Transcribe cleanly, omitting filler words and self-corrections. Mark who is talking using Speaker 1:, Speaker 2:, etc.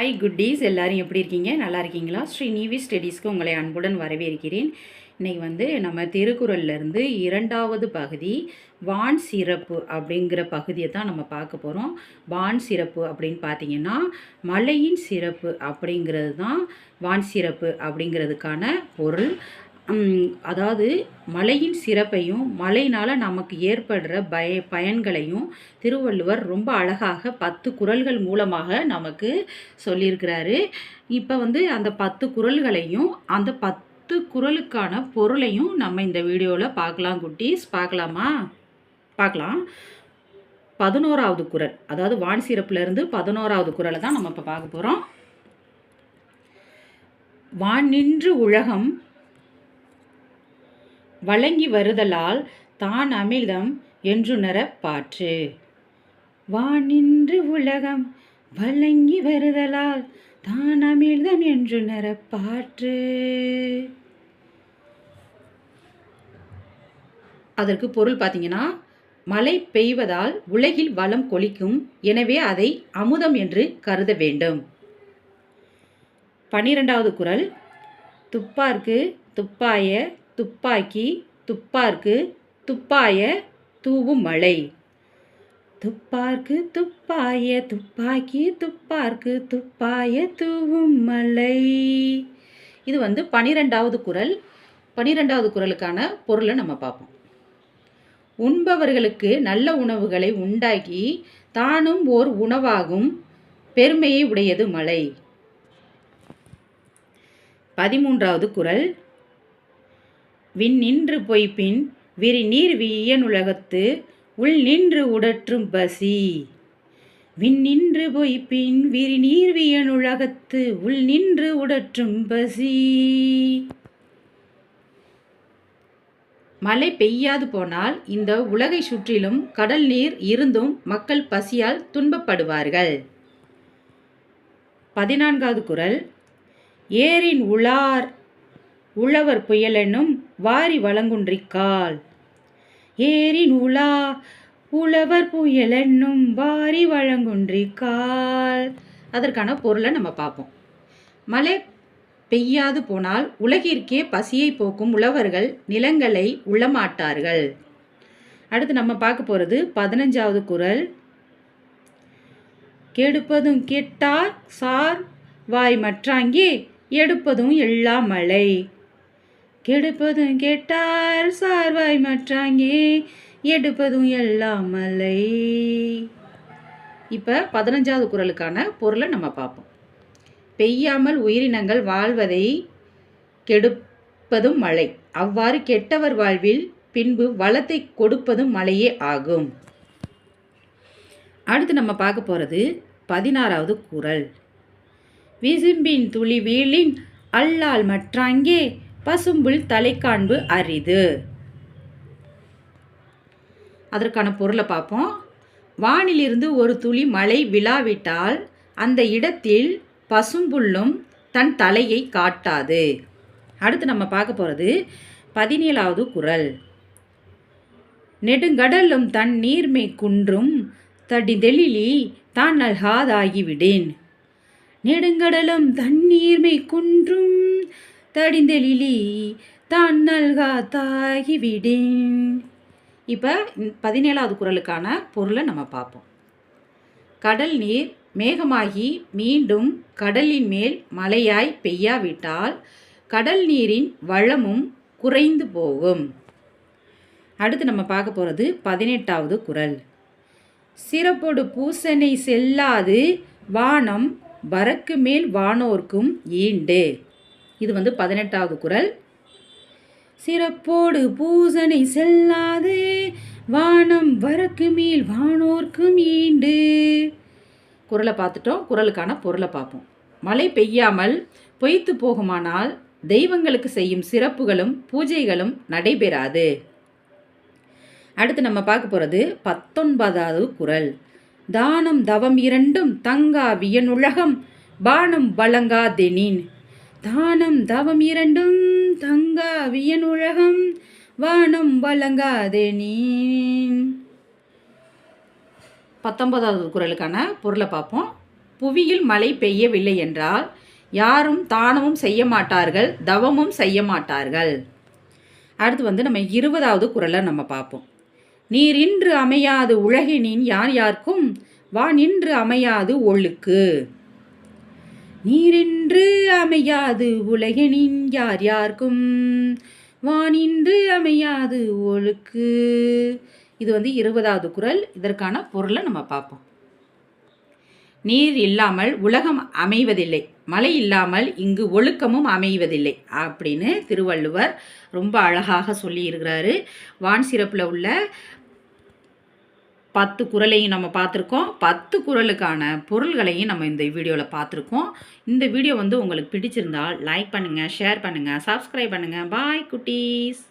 Speaker 1: Hi குட்டீஸ், எல்லாரும் எப்படி இருக்கீங்க? நல்லா இருக்கீங்களா? ஸ்ரீ நீவி ஸ்டடீஸ்க்கு உங்களை அன்புடன் வரவேற்கிறேன். இன்றைக்கி நம்ம திருக்குறள்லேருந்து 2வது பகுதி வான் சிறப்பு அப்படிங்கிற பகுதியை தான் நம்ம பார்க்க போகிறோம். வான் சிறப்பு அப்படின்னு பார்த்தீங்கன்னா மலையின் சிறப்பு அப்படிங்கிறது தான் வான் சிறப்பு அப்படிங்கிறதுக்கான பொருள். அதாவது மலையின் சிறப்பையும் மலையினால் நமக்கு ஏற்படுற பயன்களையும் திருவள்ளுவர் ரொம்ப அழகாக 10 குறள்கள் மூலமாக நமக்கு சொல்லியிருக்கிறாரு. இப்போ அந்த 10 குறள்களையும் அந்த 10 குறளுக்கான பொருளையும் நம்ம இந்த வீடியோவில் பார்க்கலாம். குட்டீஸ், பார்க்கலாமா? பார்க்கலாம். 11வது குறள், அதாவது வான் சிறப்புலேருந்து 11வது குறளை தான் நம்ம இப்போ பார்க்க போகிறோம். வான் நின்று உலகம் வழங்கி வருதலால் தான் அமிழ்தம் என்றுணர பாற்று. வானின்று உலகம் வழங்கி வருதலால் தான் அமிழ்தம் என்றுணர பாற்று. அதற்கு பொருள் பார்த்தீங்கன்னா, மழை பெய்வதால் உலகில் வளம் கொளிக்கும், எனவே அதை அமுதம் என்று கருத வேண்டும். 12வது குறள், துப்பார்க்கு துப்பாய துப்பாக்கி துப்பார்க்கு துப்பாய தூவும் மழை. துப்பார்க்கு துப்பாய துப்பாக்கி துப்பார்க்கு துப்பாய தூவும் மழை. இது 12வது குறள். 12வது குறளுக்கான பொருளை நம்ம பார்ப்போம். உண்பவர்களுக்கு நல்ல உணவுகளை உண்டாக்கி தானும் ஓர் உணவாகும் பெருமையை உடையது மழை. 13வது குறள், விண் நின்று பொய்ப்பின் விரி நீர் வியனுலகத்து உள் நின்று உடற்றும் பசி. விண் நின்று பொய்ப்பின் விரி நீர் வியனுலகத்து உள் நின்று உடற்றும் பசி. மழை பெய்யாது போனால் இந்த உலகை சுற்றிலும் கடல் நீர் இருந்தும் மக்கள் பசியால் துன்பப்படுவார்கள். 14வது குறள், ஏரின் உளார் உழவர் புயலெனும் வாரி வளங்குன்றிக்கால். ஏரின் உலா உழவர் புயலென்னும் வாரி வளங்குன்றிக்கால். அதற்கான பொருளை நம்ம பார்ப்போம். மழை பெய்யாது போனால் உலகிற்கே பசியை போக்கும் உழவர்கள் நிலங்களை உழமாட்டார்கள். அடுத்து நம்ம பார்க்க போகிறது 15வது குறள், கெடுப்பதும் கெட்டார் சார் வாய் மற்றாங்கே எடுப்பதும் எல்லா மழை. கெடுப்பதும் கெட்டார் சார்வாய் மற்றாங்கே எடுப்பதும் எல்லா மழை. இப்போ 15வது குறளுக்கான பொருளை நம்ம பார்ப்போம். பெய்யாமல் உயிரினங்கள் வாழ்வதை கெடுப்பதும் மழை, அவ்வாறு கெட்டவர் வாழ்வில் பின்பு வளத்தை கொடுப்பதும் மழையே ஆகும். அடுத்து நம்ம பார்க்க போகிறது 16வது குறள், விசும்பின் துளி வீழின் அல்லால் மற்றாங்கே பசும்புல் தலைக்காண்பு அரிது. அதற்கான பொருளை பார்ப்போம். வானிலிருந்து ஒரு துளி மழை விழாவிட்டால் அந்த இடத்தில் பசும்புல்லும் தன் தலையை காட்டாது. அடுத்து நம்ம பார்க்க போகிறது 17வது குறள், நெடுங்கடலும் தன் நீர்மை குன்றும் தடிதெழிலி தான் நல்காதாகிவிடேன். நெடுங்கடலும் தண்ணீர்மை குன்றும் தடிந்தெழிலி தான் நல்காதாகிவிடேன். இப்போ 17வது குறளுக்கான பொருளை நம்ம பார்ப்போம். கடல் நீர் மேகமாகி மீண்டும் கடலின் மேல் மழையாய் பெய்யாவிட்டால் கடல் நீரின் வளமும் குறைந்து போகும். அடுத்து நம்ம பார்க்க போகிறது 18வது குறள், சிறப்பொடு பூசனை செல்லாது வானம் வரக்கு மேல் வானோர்க்கும் ஈண்டு. இது 18வது குறள். சிறப்போடு பூசனை செல்லாது வானம் வரக்கு மேல் வானோர்க்கும் ஈண்டு. குறளை பார்த்துட்டோம். குறளுக்கான பொருளை பார்ப்போம். மழை பெய்யாமல் பொய்த்து போகுமானால் தெய்வங்களுக்கு செய்யும் சிறப்புகளும் பூஜைகளும் நடைபெறாது. அடுத்து நம்ம பார்க்க போகிறது 19வது குறள், தானம் தவம் இரண்டும் தங்கா வியனுலகம் பானம் வழங்காதெனின். தானம் தவம் இரண்டும் தங்கா வியனுலகம் வானம் வழங்காதெனின். 19வது குறளுக்கான பொருளை பார்ப்போம். புவியில் மழை பெய்யவில்லை என்றால் யாரும் தானமும் செய்ய மாட்டார்கள், தவமும் செய்ய மாட்டார்கள். அடுத்து வந்து நம்ம 20வது குறளை நம்ம பார்ப்போம். நீர் இன்று அமையாது உலகினின் யார் யார்க்கும் வா நின்று அமையாது ஒழுக்கு. நீரின்று அமையாது உலகினின் யார் யார்க்கும் வா நின்று அமையாது ஒழுக்கு. இது வந்து 20வது குறள். இதற்கான பொருளை நம்ம பார்ப்போம். நீர் இல்லாமல் உலகம் அமைவதில்லை, மழை இல்லாமல் இங்கு ஒழுக்கமும் அமைவதில்லை அப்படின்னு திருவள்ளுவர் ரொம்ப அழகாக சொல்லியிருக்கிறாரு. வான் சிறப்பில் உள்ள 10 குறளையும் நம்ம பார்த்துருக்கோம். 10 குறளுக்கான பொருள்களையும் நம்ம இந்த வீடியோவில் பார்த்துருக்கோம். இந்த வீடியோ வந்து உங்களுக்கு பிடிச்சிருந்தால் லைக் பண்ணுங்கள், ஷேர் பண்ணுங்கள், சப்ஸ்கிரைப் பண்ணுங்கள். பாய் குட்டீஸ்.